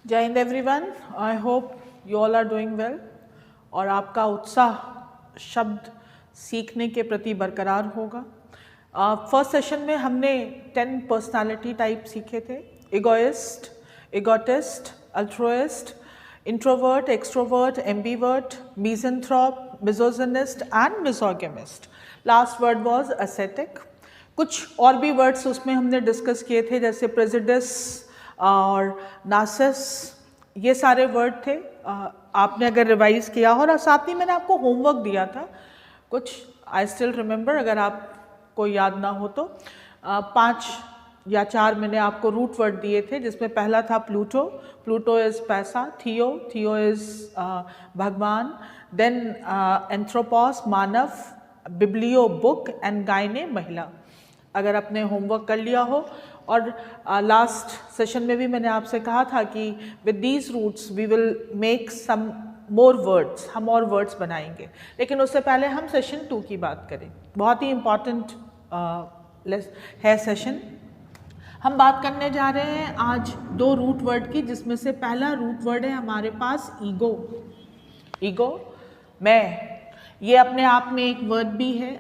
जय Hind everyone, I hope you all are doing well और आपका उत्साह शब्द सीखने के प्रति बरकरार होगा। फर्स्ट सेशन में हमने 10 पर्सनालिटी टाइप सीखे थे। Egoist, egotist, altruist, introvert, extrovert, ambivert, misanthrope, misogynist and misogamist. Last word was aesthetic. कुछ और भी वर्ड्स उसमें हमने डिस्कस किए थे, जैसे प्रेजुडिस और नासिस, ये सारे वर्ड थे। आपने अगर रिवाइज किया हो, और साथ ही मैंने आपको होमवर्क दिया था कुछ, आई स्टिल रिमेंबर, अगर आपको याद ना हो तो 5 या 4 मैंने आपको रूट वर्ड दिए थे, जिसमें पहला था प्लूटो। प्लूटो इज़ पैसा, थियो, थियो इज़ भगवान, देन एंथ्रोपॉस मानव, बिब्लियो बुक एंड गायने महिला। अगर आपने होमवर्क कर लिया हो, और लास्ट सेशन में भी मैंने आपसे कहा था कि with these roots we will make some more words, हम और वर्ड्स बनाएंगे। लेकिन उससे पहले हम सेशन 2 की बात करें। बहुत ही इम्पॉर्टेंट है सेशन। हम बात करने जा रहे हैं आज 2 रूट वर्ड की, जिसमें से पहला रूट वर्ड है हमारे पास ईगो। ईगो, मैं, ये अपने आप में एक वर्ड भी है।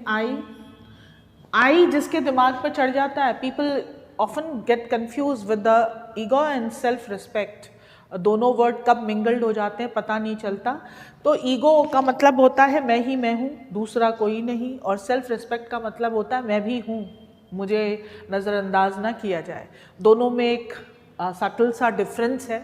आई जिसके दिमाग पर चढ़ जाता है, people often get confuse with the ego and self respect. दोनों वर्ड कब मिंगल्ड हो जाते हैं पता नहीं चलता। तो ईगो का मतलब होता है मैं ही मैं हूँ, दूसरा कोई नहीं, और सेल्फ रिस्पेक्ट का मतलब होता है मैं भी हूँ, मुझे नज़रअंदाज ना किया जाए। दोनों में एक सटल सा डिफरेंस है।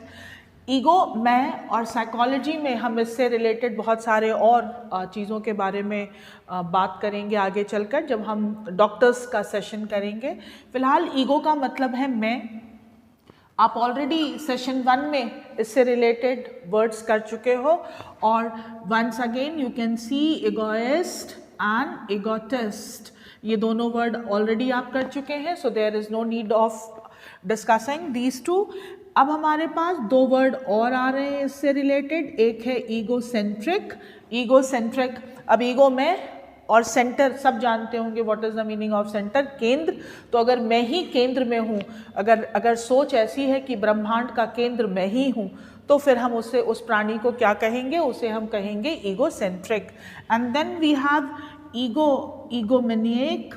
ईगो, मैं, और साइकोलॉजी में हम इससे रिलेटेड बहुत सारे और चीज़ों के बारे में बात करेंगे आगे चलकर, जब हम डॉक्टर्स का सेशन करेंगे। फ़िलहाल ईगो का मतलब है मैं। आप ऑलरेडी सेशन 1 में इससे रिलेटेड वर्ड्स कर चुके हो, और once again you can see egoist and egotist, ये दोनों वर्ड ऑलरेडी आप कर चुके हैं, so there is no need of discussing these two. अब हमारे पास 2 वर्ड और आ रहे हैं इससे रिलेटेड। एक है ईगोसेंट्रिक। ईगोसेंट्रिक, अब ईगो में, और सेंटर सब जानते होंगे what is the meaning of centre, केंद्र। तो अगर मैं ही केंद्र में हूँ, अगर सोच ऐसी है कि ब्रह्मांड का केंद्र मैं ही हूँ, तो फिर हम उस प्राणी को क्या कहेंगे? उसे हम कहेंगे egocentric. And then we have egomaniac.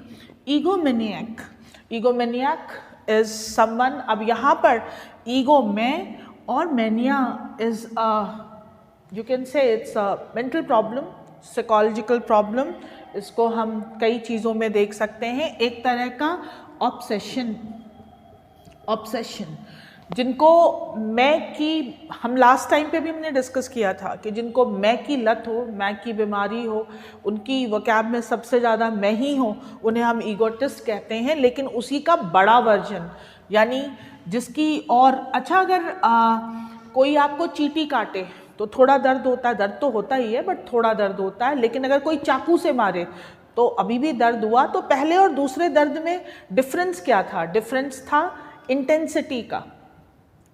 Egomaniac, egomaniac is someone, अब यहाँ पर ईगो मैं, और mania is you can say it's a mental problem, psychological problem. इसको हम कई चीज़ों में देख सकते हैं। एक तरह का ऑब्सेशन, जिनको मैं की, हम लास्ट टाइम पे भी हमने डिस्कस किया था कि जिनको मैं की लत हो, मैं की बीमारी हो, उनकी वोकैब में सबसे ज़्यादा मैं ही हो, उन्हें हम ईगोटिस्ट कहते हैं। लेकिन उसी का बड़ा वर्जन, यानी जिसकी, और अच्छा, अगर कोई आपको चींटी काटे तो थोड़ा दर्द होता है, दर्द तो होता ही है बट थोड़ा दर्द होता है। लेकिन अगर कोई चाकू से मारे तो अभी भी दर्द हुआ। तो पहले और दूसरे दर्द में डिफरेंस क्या था? डिफरेंस था इंटेंसिटी का।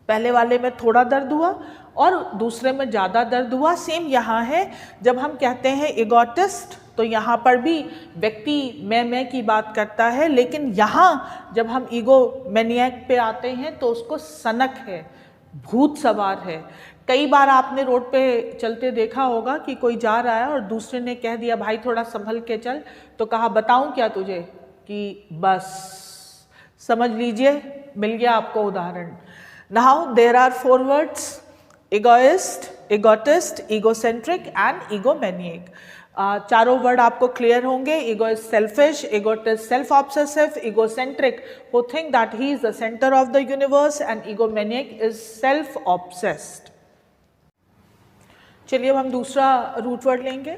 पहले वाले में थोड़ा दर्द हुआ और दूसरे में ज़्यादा दर्द हुआ। सेम यहाँ है, जब हम कहते हैं इगोटिस्ट तो यहाँ पर भी व्यक्ति मैं की बात करता है, लेकिन यहाँ जब हम ईगोमैनिएक पे आते हैं तो उसको सनक है, भूत सवार है। कई बार आपने रोड पे चलते देखा होगा कि कोई जा रहा है और दूसरे ने कह दिया भाई थोड़ा संभल के चल, तो कहा बताऊं क्या तुझे, कि बस समझ लीजिए, मिल गया आपको उदाहरण। Now there are 4 words, egoist, egotist, egocentric and egomaniac. चारों वर्ड आपको क्लियर होंगे। Ego is selfish, egotist self obsessive, egocentric who think that he is the center of the universe, and egomaniac is self obsessed. चलिए अब हम दूसरा root word लेंगे।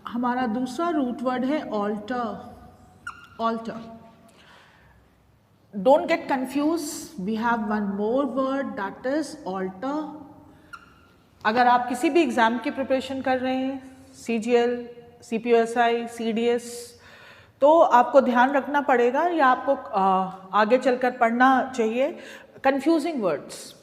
हमारा दूसरा रूट वर्ड है alter. Alter, don't get confuse, we have one more word that is alter. अगर आप किसी भी एग्ज़ाम की प्रिपरेशन कर रहे हैं, CGL, CPSI, CDS, तो आपको ध्यान रखना पड़ेगा, या आपको आगे चलकर पढ़ना चाहिए, confusing words.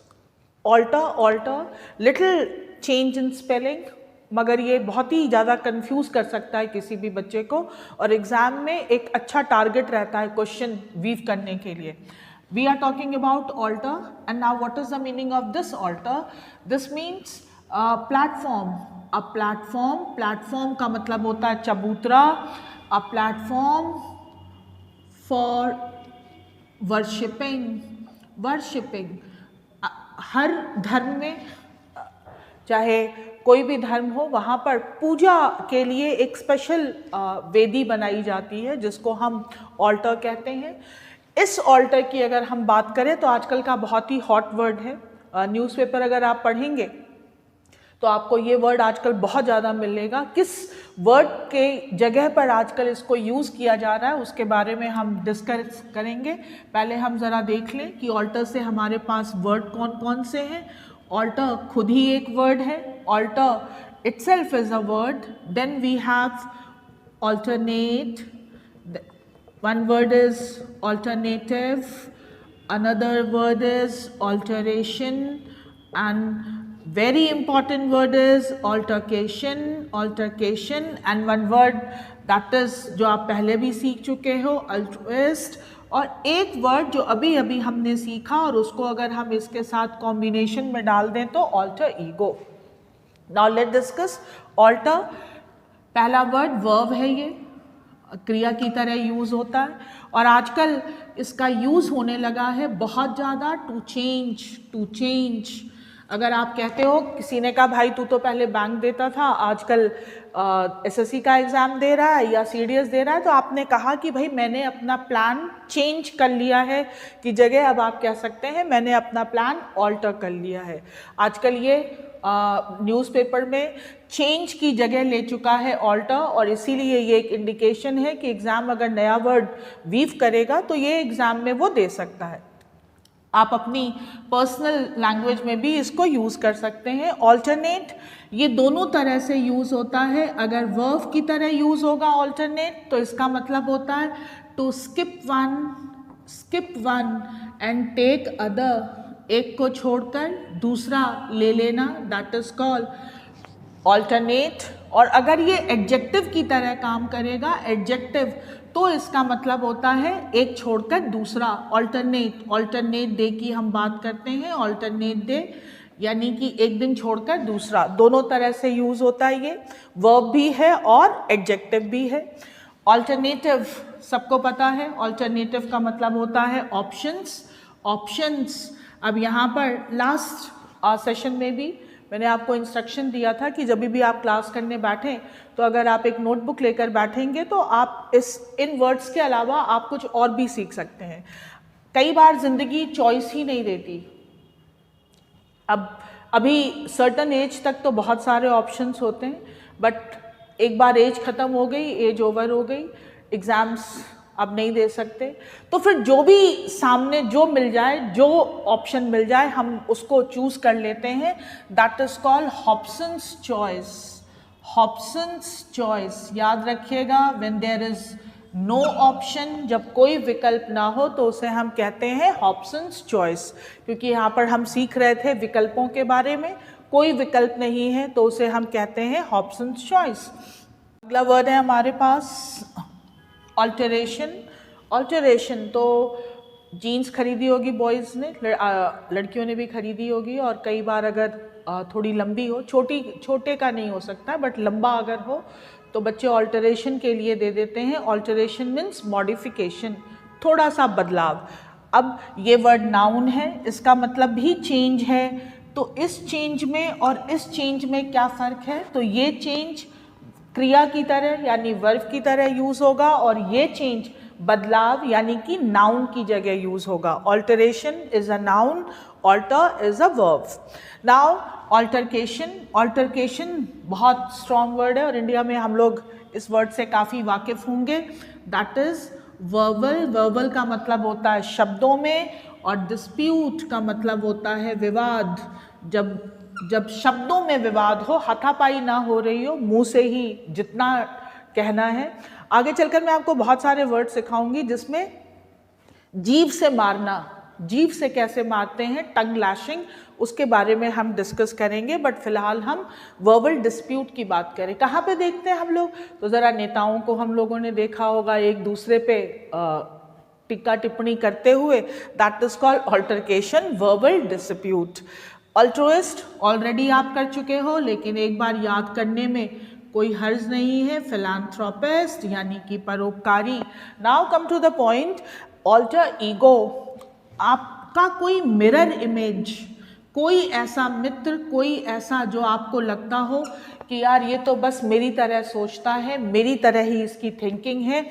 Alter, little change in spelling, मगर ये बहुत ही ज़्यादा कंफ्यूज कर सकता है किसी भी बच्चे को, और एग्ज़ाम में एक अच्छा टारगेट रहता है क्वेश्चन वीव करने के लिए। We are talking about altar, and now what is the meaning of this altar? This means platform. A platform का मतलब होता है चबूतरा. A platform for worshipping. हर धर्म में, चाहे कोई भी धर्म हो, वहाँ पर पूजा के लिए एक स्पेशल वेदी बनाई जाती है जिसको हम ऑल्टर कहते हैं. इस ऑल्टर की अगर हम बात करें तो आजकल का बहुत ही हॉट वर्ड है. न्यूज़पेपर अगर आप पढ़ेंगे तो आपको ये वर्ड आजकल बहुत ज़्यादा मिलेगा. किस वर्ड के जगह पर आजकल इसको यूज़ किया जा रहा है उसके बारे में हम डिस्कस करेंगे. पहले हम ज़रा देख लें कि ऑल्टर से हमारे पास वर्ड कौन कौन से हैं. ऑल्टर खुद ही एक वर्ड है. Alter itself is a word. Then we have alternate. One word is alternative, another word is alteration, and very important word is altercation, and one word that is जो आप पहले भी सीख चुके हो, altruist. और एक वर्ड जो अभी अभी हमने सीखा और उसको अगर हम इसके साथ कॉम्बिनेशन में डाल दें तो alter ego. Now let's discuss alter. पहला वर्ड वर्ब है, ये क्रिया की तरह यूज़ होता है और आजकल इसका यूज़ होने लगा है बहुत ज़्यादा. To change. अगर आप कहते हो, किसी ने कहा भाई तू तो पहले बैंक देता था, आजकल एसएससी का एग्ज़ाम दे रहा है या सीडीएस दे रहा है, तो आपने कहा कि भाई मैंने अपना प्लान चेंज कर लिया है की जगह अब आप कह सकते हैं मैंने अपना प्लान ऑल्टर कर लिया है. आजकल ये न्यूज़पेपर में चेंज की जगह ले चुका है ऑल्टर, और इसीलिए ये एक इंडिकेशन है कि एग्ज़ाम अगर नया वर्ड वीव करेगा तो ये एग्ज़ाम में वो दे सकता है. आप अपनी पर्सनल लैंग्वेज में भी इसको यूज़ कर सकते हैं. ऑल्टरनेट ये दोनों तरह से यूज़ होता है. अगर वर्ब की तरह यूज़ होगा ऑल्टरनेट तो इसका मतलब होता है to skip one and take other. एक को छोड़कर दूसरा ले लेना, दैट इज कॉल्ड ऑल्टरनेट. और अगर ये एडजेक्टिव की तरह काम करेगा, एडजेक्टिव, तो इसका मतलब होता है एक छोड़कर दूसरा. ऑल्टरनेट डे की हम बात करते हैं. ऑल्टरनेट डे यानी कि एक दिन छोड़कर दूसरा. दोनों तरह से यूज़ होता है. ये वर्ब भी है और एडजेक्टिव भी है. ऑल्टरनेटिव सबको पता है. ऑल्टरनेटिव का मतलब होता है ऑप्शंस. अब यहाँ पर लास्ट सेशन में भी मैंने आपको इंस्ट्रक्शन दिया था कि जब भी आप क्लास करने बैठें तो अगर आप एक नोटबुक लेकर बैठेंगे तो आप इन वर्ड्स के अलावा आप कुछ और भी सीख सकते हैं. कई बार ज़िंदगी चॉइस ही नहीं देती. अब अभी सर्टन एज तक तो बहुत सारे ऑप्शंस होते हैं, बट एक बार एज ख़त्म हो गई, एज ओवर हो गई, एग्ज़ाम्स अब नहीं दे सकते, तो फिर जो भी सामने जो मिल जाए, जो ऑप्शन मिल जाए, हम उसको चूज़ कर लेते हैं. That is called Hobson's choice. याद रखिएगा, when there is no option, जब कोई विकल्प ना हो तो उसे हम कहते हैं हॉब्सन्स चॉइस. क्योंकि यहाँ पर हम सीख रहे थे विकल्पों के बारे में. कोई विकल्प नहीं है तो उसे हम कहते हैं हॉब्सन्स चॉइस. अगला वर्ड है हमारे पास ऑल्टरेशन. तो जीन्स खरीदी होगी बॉयज़ ने, लड़कियों ने भी खरीदी होगी, और कई बार अगर थोड़ी लंबी हो, छोटे का नहीं हो सकता बट लंबा अगर हो तो बच्चे ऑल्टरेशन के लिए दे देते हैं. ऑल्टरेशन मीन्स मॉडिफिकेशन, थोड़ा सा बदलाव. अब ये वर्ड नाउन है, इसका मतलब भी चेंज है. तो इस चेंज में और इस चेंज में क्या फ़र्क है? तो ये चेंज क्रिया की तरह यानी वर्ब की तरह यूज़ होगा और ये चेंज बदलाव यानी कि नाउन की जगह यूज़ होगा. Alteration is a noun, alter is a verb. Now altercation बहुत स्ट्रॉन्ग वर्ड है और इंडिया में हम लोग इस वर्ड से काफ़ी वाकिफ़ होंगे. दैट इज़ वर्बल का मतलब होता है शब्दों में, और डिस्प्यूट का मतलब होता है विवाद. जब शब्दों में विवाद हो, हाथापाई ना हो रही हो, मुंह से ही जितना कहना है. आगे चलकर मैं आपको बहुत सारे वर्ड सिखाऊंगी जिसमें जीभ से मारना, जीभ से कैसे मारते हैं, टंग लैशिंग, उसके बारे में हम डिस्कस करेंगे. बट फिलहाल हम वर्बल डिस्प्यूट की बात करें. कहाँ पे देखते हैं हम लोग? तो ज़रा नेताओं को हम लोगों ने देखा होगा एक दूसरे पे टीका टिप्पणी करते हुए, that is called altercation, verbal dispute. Altruist already आप कर चुके हो, लेकिन एक बार याद करने में कोई हर्ज नहीं है। फिलैंथ्रोपिस्ट यानी कि परोपकारी। Now come to the point, alter ego, आपका कोई मिरर इमेज, कोई ऐसा मित्र, कोई ऐसा जो आपको लगता हो कि यार ये तो बस मेरी तरह सोचता है, मेरी तरह ही इसकी थिंकिंग है,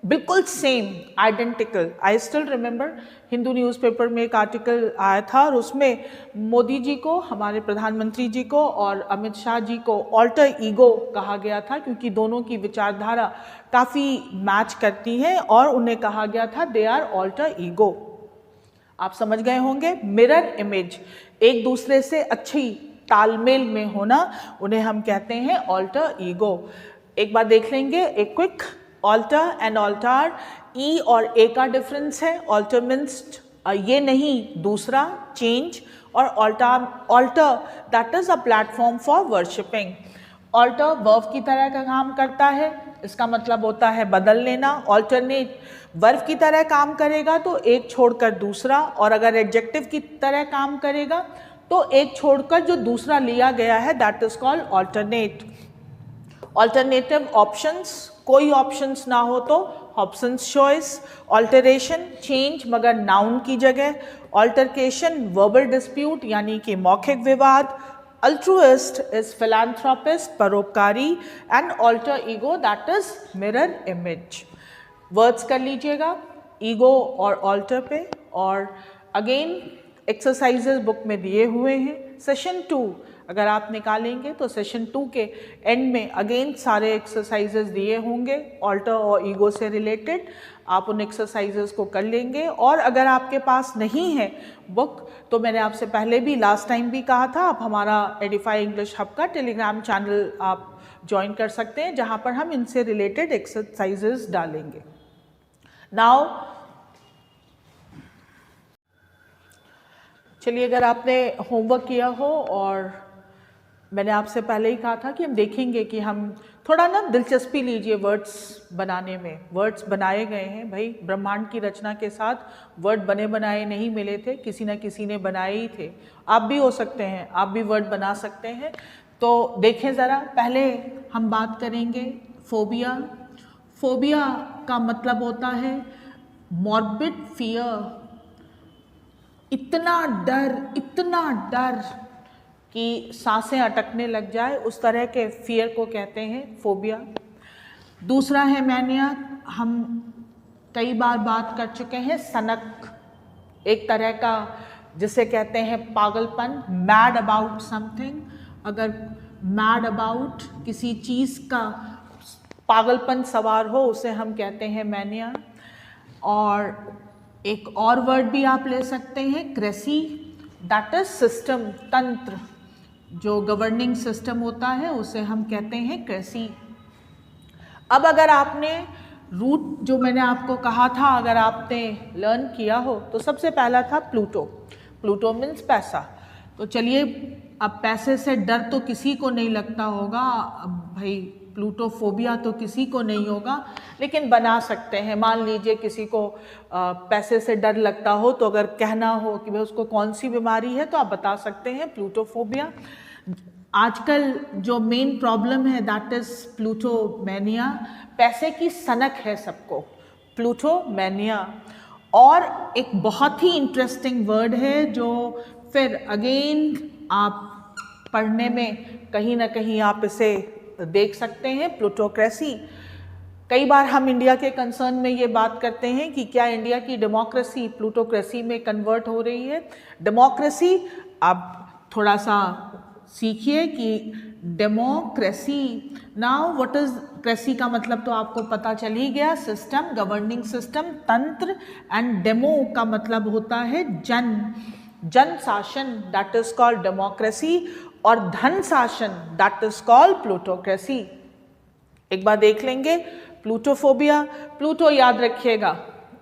बिल्कुल same, identical. I still remember Hindu newspaper में एक आर्टिकल आया था और उसमें मोदी जी को, हमारे प्रधानमंत्री जी को और अमित शाह जी को ऑल्टर ईगो कहा गया था, क्योंकि दोनों की विचारधारा काफ़ी मैच करती है और उन्हें कहा गया था दे आर ऑल्टर ईगो। आप समझ गए होंगे, मिरर इमेज, एक दूसरे से अच्छी तालमेल में होना, उन्हें हम कहते हैं ऑल्टर ईगो। एक बार देख लेंगे, एक क्विक, ऑल्टर एंड ऑल्टार, ई और ए का डिफरेंस है। ऑल्टर मीन्स ये नहीं, दूसरा, चेंज, और altar that is a platform for worshipping. Alter verb की तरह का काम करता है, इसका मतलब होता है बदल लेना। ऑल्टरनेट वर्ब की तरह काम करेगा तो एक छोड़कर दूसरा, और अगर एडजेक्टिव की तरह काम करेगा तो एक छोड़कर जो दूसरा लिया गया है, that is called alternate. Alternative options, कोई ऑप्शंस ना हो तो ऑप्शंस चॉइस। ऑल्टरेशन चेंज मगर नाउन की जगह। ऑल्टरकेशन वर्बल डिस्प्यूट यानी कि मौखिक विवाद। अल्ट्रुइस्ट इज फिलैंथ्रोपिस्ट, परोपकारी, and alter ego that is mirror image. Words कर लीजिएगा ईगो और ऑल्टर पे, और अगेन एक्सरसाइजेज बुक में दिए हुए हैं। सेशन 2 अगर आप निकालेंगे तो सेशन 2 के एंड में अगेन सारे एक्सरसाइजेज दिए होंगे ऑल्टर और ईगो से रिलेटेड, आप उन एक्सरसाइजेज को कर लेंगे। और अगर आपके पास नहीं है बुक तो मैंने आपसे पहले भी लास्ट टाइम भी कहा था, आप हमारा एडिफाई इंग्लिश हब का टेलीग्राम चैनल आप ज्वाइन कर सकते हैं, जहाँ पर हम इनसे रिलेटेड एक्सरसाइजेज डालेंगे। नाउ चलिए, अगर आपने होमवर्क किया हो, और मैंने आपसे पहले ही कहा था कि हम देखेंगे कि हम थोड़ा ना दिलचस्पी लीजिए वर्ड्स बनाने में। वर्ड्स बनाए गए हैं भाई, ब्रह्मांड की रचना के साथ वर्ड बने बनाए नहीं मिले थे, किसी न किसी ने बनाए ही थे। आप भी हो सकते हैं, आप भी वर्ड बना सकते हैं। तो देखें ज़रा, पहले हम बात करेंगे फोबिया। फोबिया का मतलब होता है मॉर्बिड फियर, इतना डर कि सांसें अटकने लग जाए, उस तरह के फियर को कहते हैं फोबिया। दूसरा है मैनिया, हम कई बार बात कर चुके हैं, सनक, एक तरह का जिसे कहते हैं पागलपन, मैड अबाउट समथिंग। अगर मैड अबाउट किसी चीज़ का पागलपन सवार हो, उसे हम कहते हैं मैनिया। और एक और वर्ड भी आप ले सकते हैं, क्रेसी, दैट इज सिस्टम, तंत्र, जो गवर्निंग सिस्टम होता है उसे हम कहते हैं क्रेसी। अब अगर आपने रूट जो मैंने आपको कहा था, अगर आपने लर्न किया हो, तो सबसे पहला था प्लूटो। प्लूटो मीन्स पैसा। तो चलिए, अब पैसे से डर तो किसी को नहीं लगता होगा, अब भाई प्लूटोफोबिया तो किसी को नहीं होगा, लेकिन बना सकते हैं। मान लीजिए किसी को पैसे से डर लगता हो, तो अगर कहना हो कि भाई उसको कौन सी बीमारी है, तो आप बता सकते हैं प्लूटोफोबिया। आजकल जो मेन प्रॉब्लम है दैट इज प्लूटोमैनिया, पैसे की सनक है सबको, प्लूटोमैनिया। और एक बहुत ही इंटरेस्टिंग वर्ड है जो फिर अगेन आप पढ़ने में कहीं ना कहीं आप इसे देख सकते हैं, प्लूटोक्रेसी। कई बार हम इंडिया के कंसर्न में ये बात करते हैं कि क्या इंडिया की डेमोक्रेसी प्लूटोक्रेसी में कन्वर्ट हो रही है। डेमोक्रेसी, आप थोड़ा सा सीखिए कि democracy, now what is cracy का मतलब तो आपको पता चल ही गया, सिस्टम, गवर्निंग सिस्टम, तंत्र। एंड डेमो का मतलब होता है जन, जन शासन, दैट इज कॉल्ड डेमोक्रेसी। और धन शासन, दैट इज कॉल्ड प्लूटोक्रेसी। एक बार देख लेंगे प्लूटोफोबिया, प्लूटो याद रखिएगा,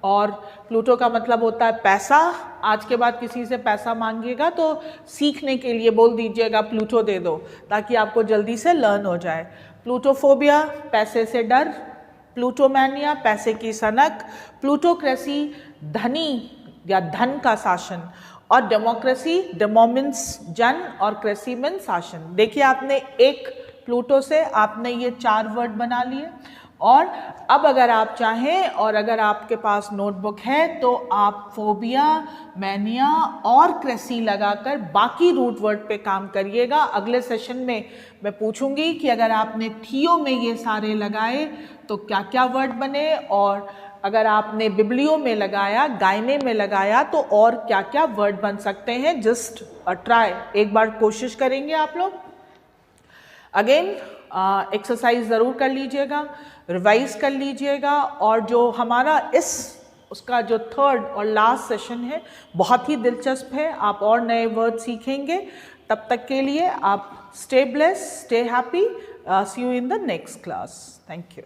और प्लूटो का मतलब होता है पैसा। आज के बाद किसी से पैसा मांगिएगा तो सीखने के लिए बोल दीजिएगा प्लूटो दे दो, ताकि आपको जल्दी से लर्न हो जाए। प्लूटोफोबिया, पैसे से डर, प्लूटोमैनिया पैसे की सनक, प्लूटोक्रेसी धनी या धन का शासन, और डेमोक्रेसी डेमो मीन्स जन और क्रेसी मीन्स शासन। देखिए आपने एक प्लूटो से आपने ये 4 वर्ड बना लिए, और अब अगर आप चाहें और अगर आपके पास नोटबुक है तो आप फोबिया, मैनिया और क्रेसी लगाकर बाकी रूट वर्ड पे काम करिएगा। अगले सेशन में मैं पूछूंगी कि अगर आपने थियो में ये सारे लगाए तो क्या क्या वर्ड बने, और अगर आपने बिब्लियो में लगाया, गायने में लगाया तो और क्या क्या वर्ड बन सकते हैं। जस्ट ट्राई, एक बार कोशिश करेंगे आप लोग। अगेन एक्सरसाइज ज़रूर कर लीजिएगा, रिवाइज कर लीजिएगा, और जो हमारा उसका जो 3rd और लास्ट सेशन है बहुत ही दिलचस्प है, आप और नए वर्ड सीखेंगे। तब तक के लिए आप stay blessed, stay happy, see you in the next class. Thank you.